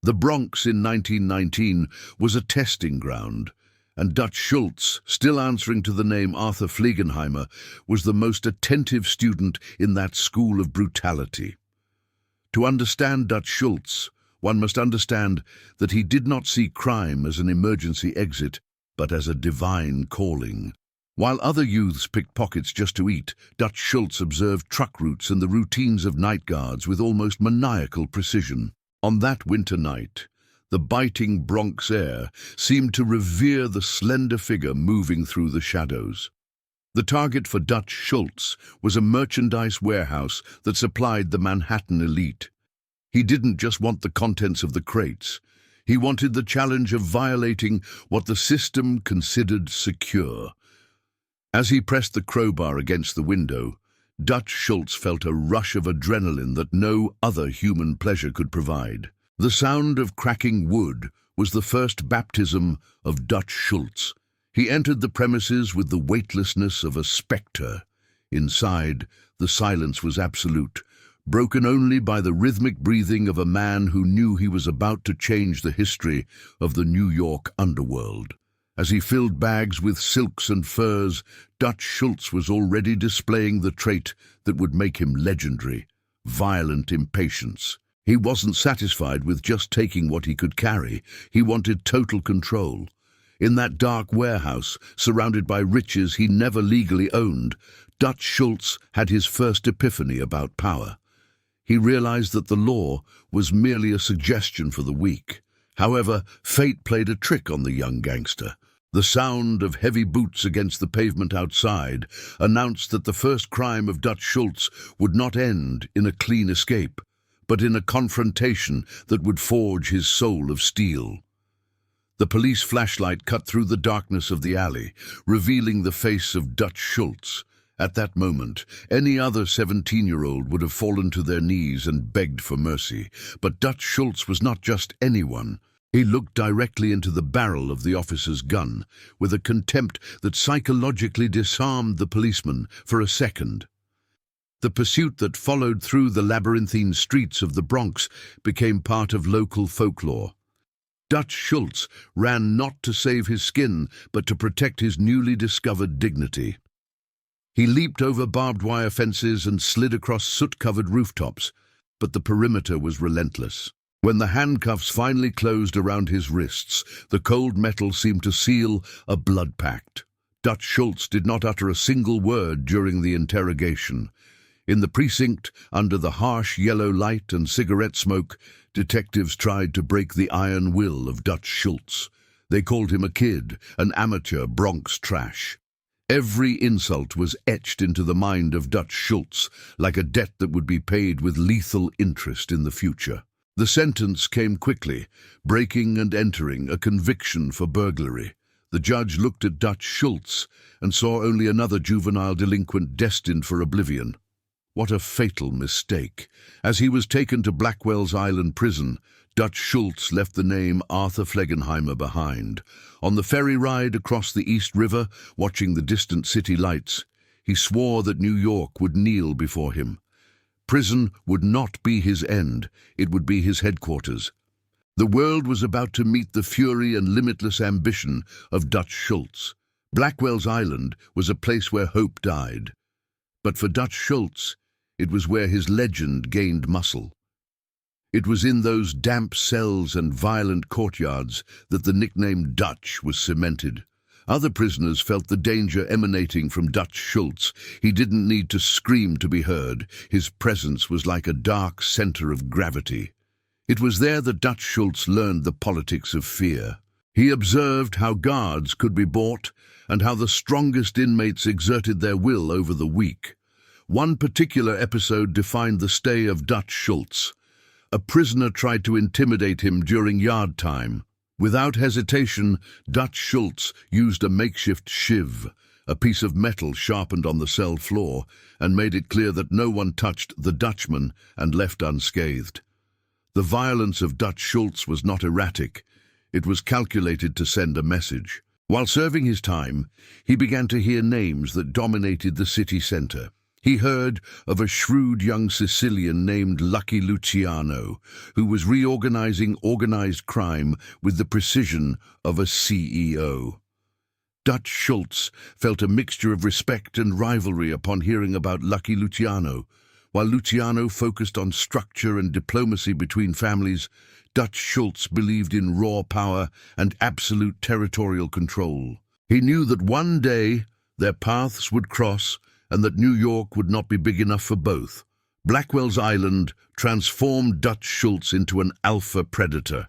The Bronx in 1919 was a testing ground, and Dutch Schultz, still answering to the name Arthur Fliegenheimer, was the most attentive student in that school of brutality. To understand Dutch Schultz, one must understand that he did not see crime as an emergency exit, but as a divine calling. While other youths picked pockets just to eat, Dutch Schultz observed truck routes and the routines of night guards with almost maniacal precision. On that winter night, the biting Bronx air seemed to revere the slender figure moving through the shadows. The target for Dutch Schultz was a merchandise warehouse that supplied the Manhattan elite. He didn't just want the contents of the crates. He wanted the challenge of violating what the system considered secure. As he pressed the crowbar against the window, Dutch Schultz felt a rush of adrenaline that no other human pleasure could provide. The sound of cracking wood was the first baptism of Dutch Schultz. He entered the premises with the weightlessness of a spectre. Inside, the silence was absolute, broken only by the rhythmic breathing of a man who knew he was about to change the history of the New York underworld. As he filled bags with silks and furs, Dutch Schultz was already displaying the trait that would make him legendary: violent impatience. He wasn't satisfied with just taking what he could carry. He wanted total control. In that dark warehouse, surrounded by riches he never legally owned, Dutch Schultz had his first epiphany about power. He realized that the law was merely a suggestion for the weak. However, fate played a trick on the young gangster. The sound of heavy boots against the pavement outside announced that the first crime of Dutch Schultz would not end in a clean escape, but in a confrontation that would forge his soul of steel. The police flashlight cut through the darkness of the alley, revealing the face of Dutch Schultz. At that moment, any other 17-year-old would have fallen to their knees and begged for mercy. But Dutch Schultz was not just anyone. He looked directly into the barrel of the officer's gun, with a contempt that psychologically disarmed the policeman for a second. The pursuit that followed through the labyrinthine streets of the Bronx became part of local folklore. Dutch Schultz ran not to save his skin, but to protect his newly discovered dignity. He leaped over barbed wire fences and slid across soot-covered rooftops, but the perimeter was relentless. When the handcuffs finally closed around his wrists, the cold metal seemed to seal a blood pact. Dutch Schultz did not utter a single word during the interrogation. In the precinct, under the harsh yellow light and cigarette smoke, detectives tried to break the iron will of Dutch Schultz. They called him a kid, an amateur Bronx trash. Every insult was etched into the mind of Dutch Schultz, like a debt that would be paid with lethal interest in the future. The sentence came quickly, breaking and entering, a conviction for burglary. The judge looked at Dutch Schultz and saw only another juvenile delinquent destined for oblivion. What a fatal mistake. As he was taken to Blackwell's Island prison, Dutch Schultz left the name Arthur Fliegenheimer behind. On the ferry ride across the East River, watching the distant city lights, he swore that New York would kneel before him. Prison would not be his end, it would be his headquarters. The world was about to meet the fury and limitless ambition of Dutch Schultz. Blackwell's Island was a place where hope died. But for Dutch Schultz, it was where his legend gained muscle. It was in those damp cells and violent courtyards that the nickname Dutch was cemented. Other prisoners felt the danger emanating from Dutch Schultz. He didn't need to scream to be heard. His presence was like a dark center of gravity. It was there that Dutch Schultz learned the politics of fear. He observed how guards could be bought and how the strongest inmates exerted their will over the weak. One particular episode defined the stay of Dutch Schultz. A prisoner tried to intimidate him during yard time. Without hesitation, Dutch Schultz used a makeshift shiv, a piece of metal sharpened on the cell floor, and made it clear that no one touched the Dutchman and left unscathed. The violence of Dutch Schultz was not erratic. It was calculated to send a message. While serving his time, he began to hear names that dominated the city center. He heard of a shrewd young Sicilian named Lucky Luciano, who was reorganizing organized crime with the precision of a CEO. Dutch Schultz felt a mixture of respect and rivalry upon hearing about Lucky Luciano. While Luciano focused on structure and diplomacy between families, Dutch Schultz believed in raw power and absolute territorial control. He knew that one day their paths would cross and that New York would not be big enough for both. Blackwell's Island transformed Dutch Schultz into an alpha predator.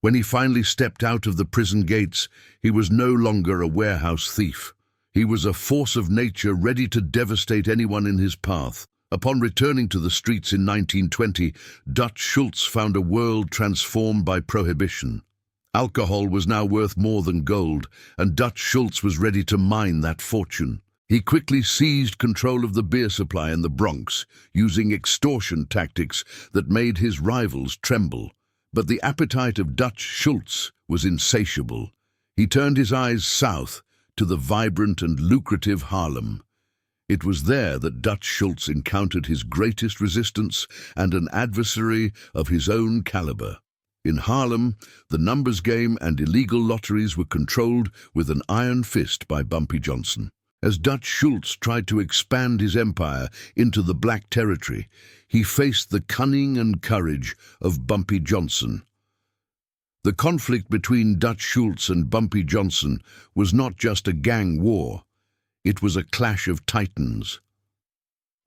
When he finally stepped out of the prison gates, he was no longer a warehouse thief. He was a force of nature ready to devastate anyone in his path. Upon returning to the streets in 1920, Dutch Schultz found a world transformed by prohibition. Alcohol was now worth more than gold, and Dutch Schultz was ready to mine that fortune. He quickly seized control of the beer supply in the Bronx, using extortion tactics that made his rivals tremble. But the appetite of Dutch Schultz was insatiable. He turned his eyes south to the vibrant and lucrative Harlem. It was there that Dutch Schultz encountered his greatest resistance and an adversary of his own caliber. In Harlem, the numbers game and illegal lotteries were controlled with an iron fist by Bumpy Johnson. As Dutch Schultz tried to expand his empire into the black territory, he faced the cunning and courage of Bumpy Johnson. The conflict between Dutch Schultz and Bumpy Johnson was not just a gang war. It was a clash of titans.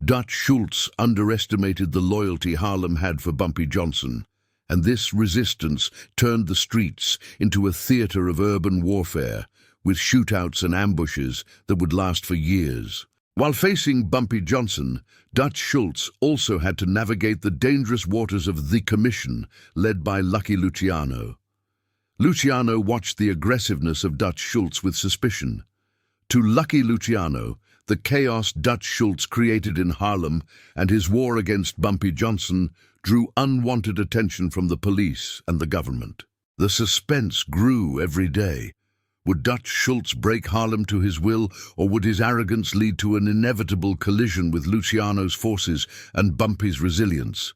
Dutch Schultz underestimated the loyalty Harlem had for Bumpy Johnson, and this resistance turned the streets into a theater of urban warfare, with shootouts and ambushes that would last for years. While facing Bumpy Johnson, Dutch Schultz also had to navigate the dangerous waters of the Commission, led by Lucky Luciano. Luciano watched the aggressiveness of Dutch Schultz with suspicion. To Lucky Luciano, the chaos Dutch Schultz created in Harlem and his war against Bumpy Johnson drew unwanted attention from the police and the government. The suspense grew every day. Would Dutch Schultz break Harlem to his will, or would his arrogance lead to an inevitable collision with Luciano's forces and Bumpy's resilience?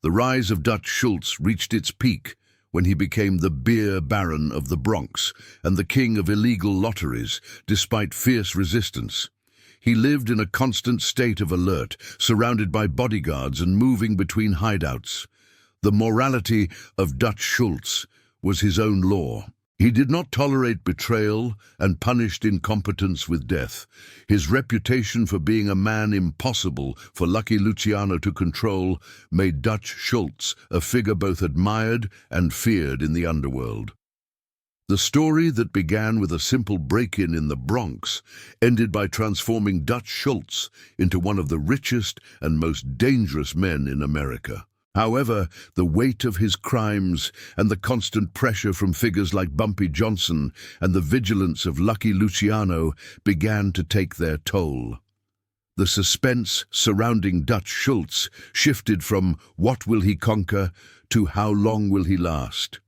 The rise of Dutch Schultz reached its peak when he became the beer baron of the Bronx and the king of illegal lotteries, despite fierce resistance. He lived in a constant state of alert, surrounded by bodyguards and moving between hideouts. The morality of Dutch Schultz was his own law. He did not tolerate betrayal and punished incompetence with death. His reputation for being a man impossible for Lucky Luciano to control made Dutch Schultz a figure both admired and feared in the underworld. The story that began with a simple break-in in the Bronx ended by transforming Dutch Schultz into one of the richest and most dangerous men in America. However, the weight of his crimes and the constant pressure from figures like Bumpy Johnson and the vigilance of Lucky Luciano began to take their toll. The suspense surrounding Dutch Schultz shifted from "what will he conquer" to "how long will he last?"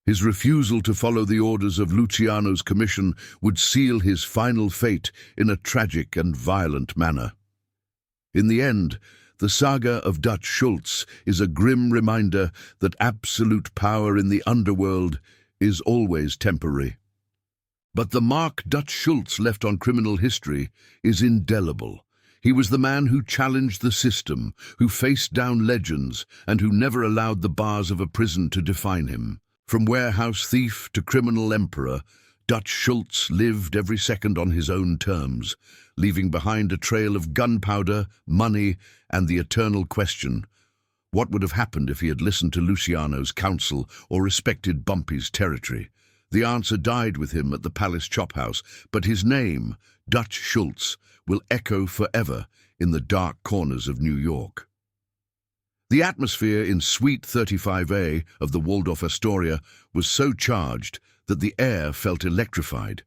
His refusal to follow the orders of Luciano's commission would seal his final fate in a tragic and violent manner. In the end, the saga of Dutch Schultz is a grim reminder that absolute power in the underworld is always temporary. But the mark Dutch Schultz left on criminal history is indelible. He was the man who challenged the system, who faced down legends, and who never allowed the bars of a prison to define him. From warehouse thief to criminal emperor, Dutch Schultz lived every second on his own terms, leaving behind a trail of gunpowder, money, and the eternal question: what would have happened if he had listened to Luciano's counsel or respected Bumpy's territory? The answer died with him at the Palace Chop House, but his name, Dutch Schultz, will echo forever in the dark corners of New York. The atmosphere in Suite 35A of the Waldorf Astoria was so charged that the air felt electrified.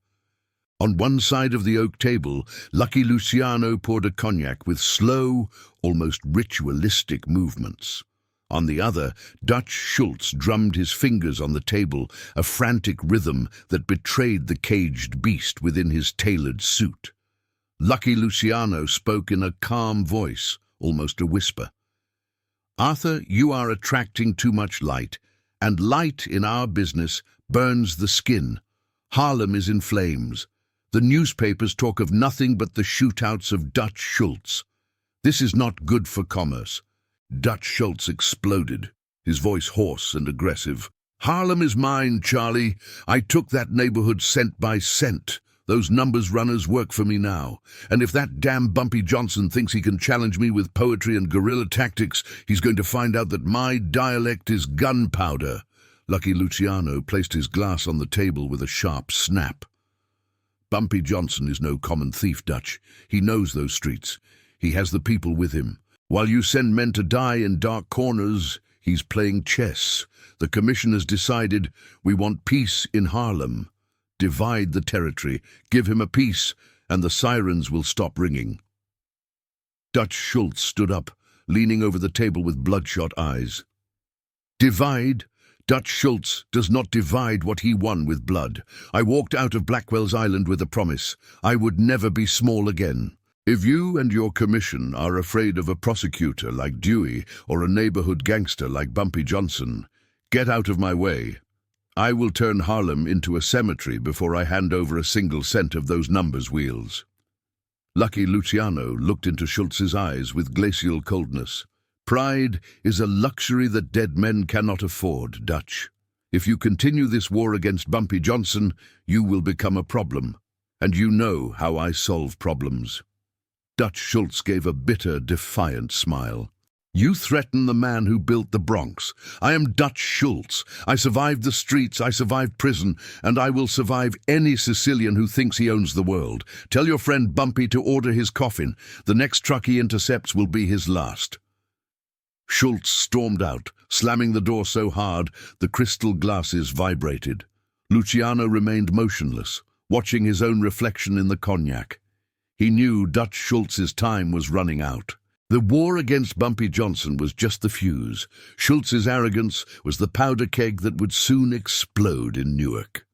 On one side of the oak table, Lucky Luciano poured a cognac with slow, almost ritualistic movements. On the other, Dutch Schultz drummed his fingers on the table, a frantic rhythm that betrayed the caged beast within his tailored suit. Lucky Luciano spoke in a calm voice, almost a whisper. "Arthur, you are attracting too much light, and light in our business burns the skin. Harlem is in flames. The newspapers talk of nothing but the shootouts of Dutch Schultz. This is not good for commerce." Dutch Schultz exploded, his voice hoarse and aggressive. "Harlem is mine, Charlie. I took that neighborhood cent by cent. Those numbers runners work for me now. And if that damn Bumpy Johnson thinks he can challenge me with poetry and guerrilla tactics, he's going to find out that my dialect is gunpowder." Lucky Luciano placed his glass on the table with a sharp snap. "Bumpy Johnson is no common thief, Dutch. He knows those streets. He has the people with him. While you send men to die in dark corners, he's playing chess. The commission has decided we want peace in Harlem. Divide the territory, give him a peace, and the sirens will stop ringing." Dutch Schultz stood up, leaning over the table with bloodshot eyes. "Divide? Dutch Schultz does not divide what he won with blood. I walked out of Blackwell's Island with a promise. I would never be small again. If you and your commission are afraid of a prosecutor like Dewey or a neighborhood gangster like Bumpy Johnson, get out of my way. I will turn Harlem into a cemetery before I hand over a single cent of those numbers wheels." Lucky Luciano looked into Schultz's eyes with glacial coldness. "Pride is a luxury that dead men cannot afford, Dutch. If you continue this war against Bumpy Johnson, you will become a problem. And you know how I solve problems." Dutch Schultz gave a bitter, defiant smile. "You threaten the man who built the Bronx. I am Dutch Schultz. I survived the streets, I survived prison, and I will survive any Sicilian who thinks he owns the world. Tell your friend Bumpy to order his coffin. The next truck he intercepts will be his last." Schultz stormed out, slamming the door so hard the crystal glasses vibrated. Luciano remained motionless, watching his own reflection in the cognac. He knew Dutch Schultz's time was running out. The war against Bumpy Johnson was just the fuse. Schultz's arrogance was the powder keg that would soon explode in Newark.